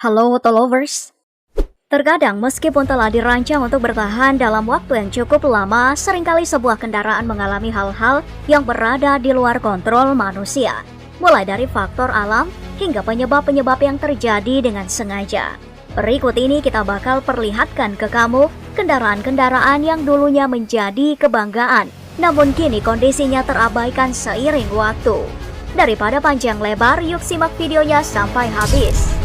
Halo Tolovers. Terkadang meskipun telah dirancang untuk bertahan dalam waktu yang cukup lama, seringkali sebuah kendaraan mengalami hal-hal yang berada di luar kontrol manusia. Mulai dari faktor alam hingga penyebab-penyebab yang terjadi dengan sengaja. Berikut ini kita bakal perlihatkan ke kamu kendaraan-kendaraan yang dulunya menjadi kebanggaan, namun kini kondisinya terabaikan seiring waktu. Daripada panjang lebar, yuk simak videonya sampai habis.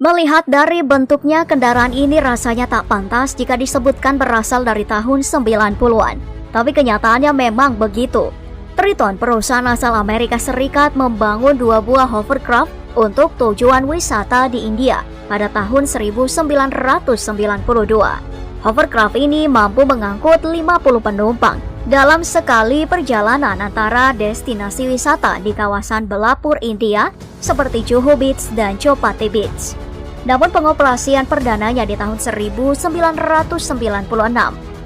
Melihat dari bentuknya, kendaraan ini rasanya tak pantas jika disebutkan berasal dari tahun 90-an. Tapi kenyataannya memang begitu. Triton, perusahaan asal Amerika Serikat, membangun dua buah hovercraft untuk tujuan wisata di India pada tahun 1992. Hovercraft ini mampu mengangkut 50 penumpang dalam sekali perjalanan antara destinasi wisata di kawasan Belapur, India, seperti Juhu Beach dan Chowpatty Beach. Namun pengoperasian perdananya di tahun 1996,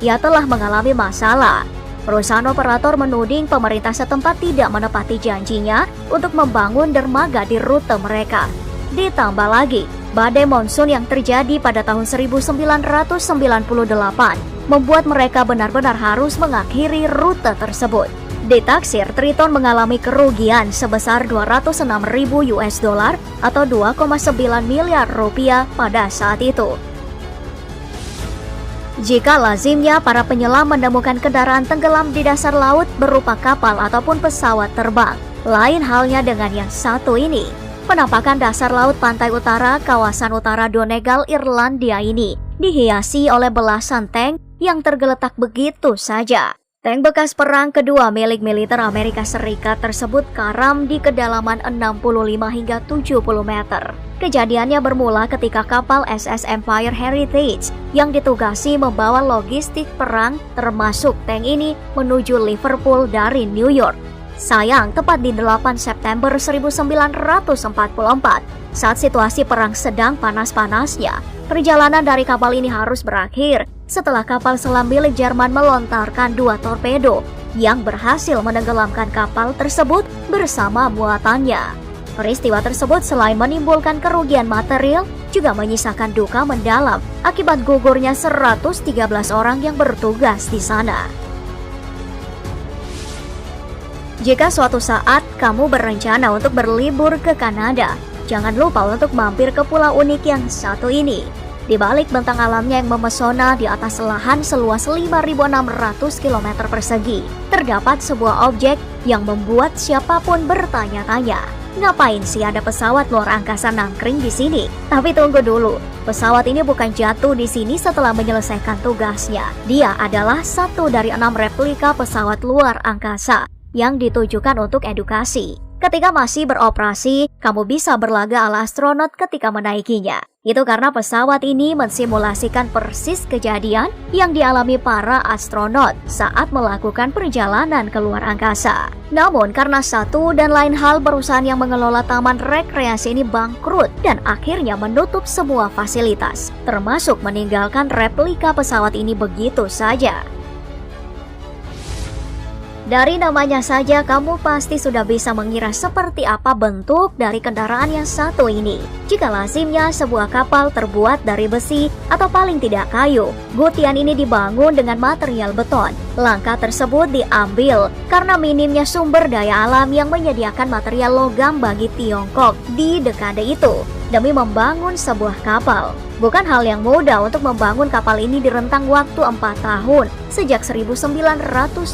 ia telah mengalami masalah. Perusahaan operator menuding pemerintah setempat tidak menepati janjinya untuk membangun dermaga di rute mereka. Ditambah lagi, badai monsun yang terjadi pada tahun 1998 membuat mereka benar-benar harus mengakhiri rute tersebut. Ditaksir, Triton mengalami kerugian sebesar 206.000 US dollar atau 2,9 miliar rupiah pada saat itu. Jika lazimnya para penyelam menemukan kendaraan tenggelam di dasar laut berupa kapal ataupun pesawat terbang, lain halnya dengan yang satu ini. Penampakan dasar laut pantai utara kawasan utara Donegal, Irlandia ini dihiasi oleh belasan tank yang tergeletak begitu saja. Tank bekas perang kedua milik militer Amerika Serikat tersebut karam di kedalaman 65 hingga 70 meter. Kejadiannya bermula ketika kapal SS Empire Heritage yang ditugasi membawa logistik perang termasuk tank ini menuju Liverpool dari New York. Sayang, tepat di 8 September 1944, saat situasi perang sedang panas-panasnya, perjalanan dari kapal ini harus berakhir setelah kapal selam milik Jerman melontarkan 2 torpedo yang berhasil menenggelamkan kapal tersebut bersama muatannya. Peristiwa tersebut selain menimbulkan kerugian material, juga menyisakan duka mendalam akibat gugurnya 113 orang yang bertugas di sana. Jika suatu saat kamu berencana untuk berlibur ke Kanada, jangan lupa untuk mampir ke pulau unik yang satu ini. Di balik bentang alamnya yang memesona di atas lahan seluas 5.600 km persegi, terdapat sebuah objek yang membuat siapapun bertanya-tanya. Ngapain sih ada pesawat luar angkasa nangkring di sini? Tapi tunggu dulu, pesawat ini bukan jatuh di sini setelah menyelesaikan tugasnya. Dia adalah satu dari 6 replika pesawat luar angkasa yang ditujukan untuk edukasi. Ketika masih beroperasi, kamu bisa berlaga ala astronot ketika menaikinya. Itu karena pesawat ini mensimulasikan persis kejadian yang dialami para astronot saat melakukan perjalanan ke luar angkasa. Namun karena satu dan lain hal, perusahaan yang mengelola taman rekreasi ini bangkrut dan akhirnya menutup semua fasilitas, termasuk meninggalkan replika pesawat ini begitu saja. Dari namanya saja, kamu pasti sudah bisa mengira seperti apa bentuk dari kendaraan yang satu ini. Jika lazimnya sebuah kapal terbuat dari besi atau paling tidak kayu, gutian ini dibangun dengan material beton. Langkah tersebut diambil karena minimnya sumber daya alam yang menyediakan material logam bagi Tiongkok di dekade itu demi membangun sebuah kapal. Bukan hal yang mudah untuk membangun kapal ini di rentang waktu 4 tahun sejak 1970.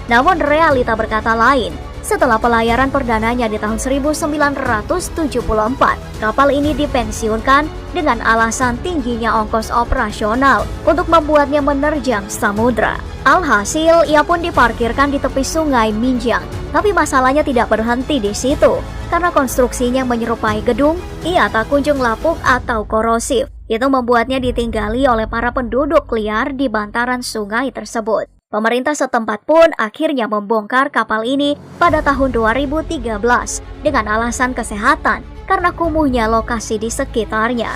Namun realita berkata lain. Setelah pelayaran perdananya di tahun 1974, kapal ini dipensiunkan dengan alasan tingginya ongkos operasional untuk membuatnya menerjang samudra. Alhasil, ia pun diparkirkan di tepi sungai Minjang. Tapi masalahnya tidak berhenti di situ. Karena konstruksinya menyerupai gedung, ia tak kunjung lapuk atau korosif. Itu membuatnya ditinggali oleh para penduduk liar di bantaran sungai tersebut. Pemerintah setempat pun akhirnya membongkar kapal ini pada tahun 2013 dengan alasan kesehatan karena kumuhnya lokasi di sekitarnya.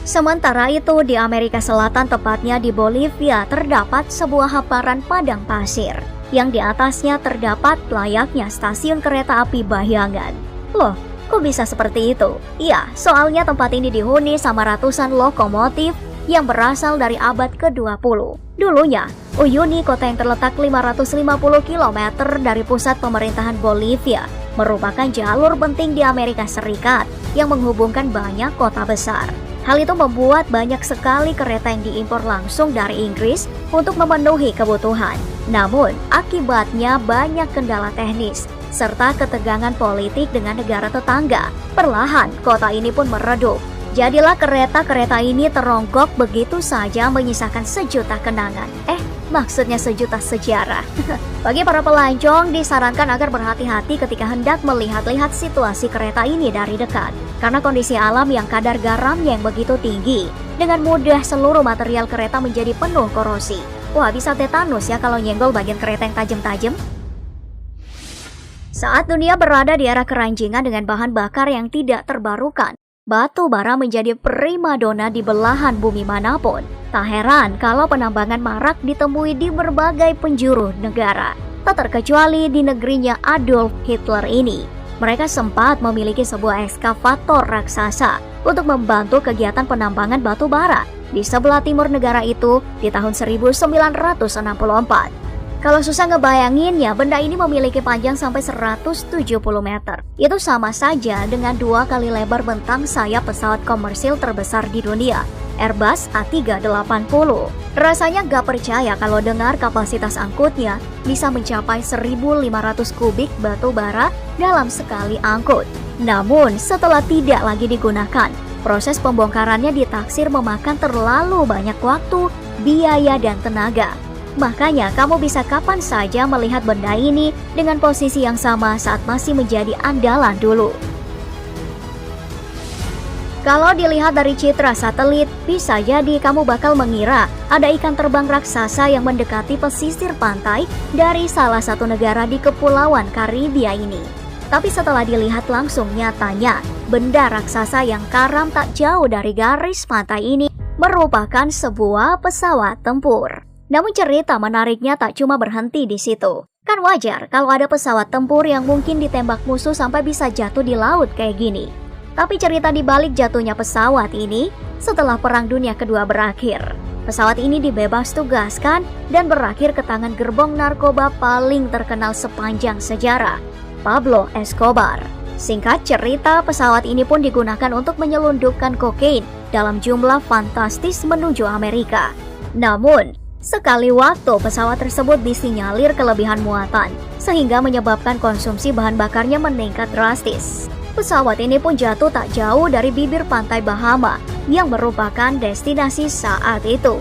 Sementara itu di Amerika Selatan, tepatnya di Bolivia, terdapat sebuah hamparan padang pasir. yang di atasnya terdapat layaknya stasiun kereta api bayangan. Loh, kok bisa seperti itu? Iya, soalnya tempat ini dihuni sama ratusan lokomotif yang berasal dari abad ke-20. Dulunya, Uyuni, kota yang terletak 550 km dari pusat pemerintahan Bolivia, merupakan jalur penting di Amerika Serikat yang menghubungkan banyak kota besar. Hal itu membuat banyak sekali kereta yang diimpor langsung dari Inggris untuk memenuhi kebutuhan. Namun, akibatnya banyak kendala teknis serta ketegangan politik dengan negara tetangga. Perlahan, kota ini pun meredup. Jadilah kereta-kereta ini teronggok begitu saja, menyisakan sejuta kenangan. Maksudnya sejuta sejarah. Bagi para pelancong, disarankan agar berhati-hati ketika hendak melihat-lihat situasi kereta ini dari dekat. Karena kondisi alam yang kadar garamnya yang begitu tinggi, dengan mudah seluruh material kereta menjadi penuh korosi. Wah, bisa tetanus ya kalau nyenggol bagian kereta yang tajam-tajam. Saat dunia berada di era keranjingan dengan bahan bakar yang tidak terbarukan, batu bara menjadi primadona di belahan bumi manapun. Tak heran kalau penambangan marak ditemui di berbagai penjuru negara, tak terkecuali di negerinya Adolf Hitler ini. Mereka sempat memiliki sebuah ekskavator raksasa untuk membantu kegiatan penambangan batu bara di sebelah timur negara itu di tahun 1964. Kalau susah ngebayanginnya, benda ini memiliki panjang sampai 170 meter. Itu sama saja dengan 2 kali lebar bentang sayap pesawat komersil terbesar di dunia, Airbus A380. Rasanya gak percaya kalau dengar kapasitas angkutnya bisa mencapai 1.500 kubik batu bara dalam sekali angkut. Namun, setelah tidak lagi digunakan, proses pembongkarannya ditaksir memakan terlalu banyak waktu, biaya, dan tenaga. Makanya kamu bisa kapan saja melihat benda ini dengan posisi yang sama saat masih menjadi andalan dulu. Kalau dilihat dari citra satelit, bisa jadi kamu bakal mengira ada ikan terbang raksasa yang mendekati pesisir pantai dari salah satu negara di Kepulauan Karibia ini. Tapi setelah dilihat langsung, nyatanya benda raksasa yang karam tak jauh dari garis pantai ini merupakan sebuah pesawat tempur. Namun cerita menariknya tak cuma berhenti di situ. Kan wajar kalau ada pesawat tempur yang mungkin ditembak musuh sampai bisa jatuh di laut kayak gini. Tapi cerita di balik jatuhnya pesawat ini setelah Perang Dunia Kedua berakhir. Pesawat ini dibebas tugaskan dan berakhir ke tangan gerbong narkoba paling terkenal sepanjang sejarah, Pablo Escobar. Singkat cerita, pesawat ini pun digunakan untuk menyelundupkan kokain dalam jumlah fantastis menuju Amerika. Namun, sekali waktu pesawat tersebut disinyalir kelebihan muatan, sehingga menyebabkan konsumsi bahan bakarnya meningkat drastis. Pesawat ini pun jatuh tak jauh dari bibir pantai Bahama, yang merupakan destinasi saat itu.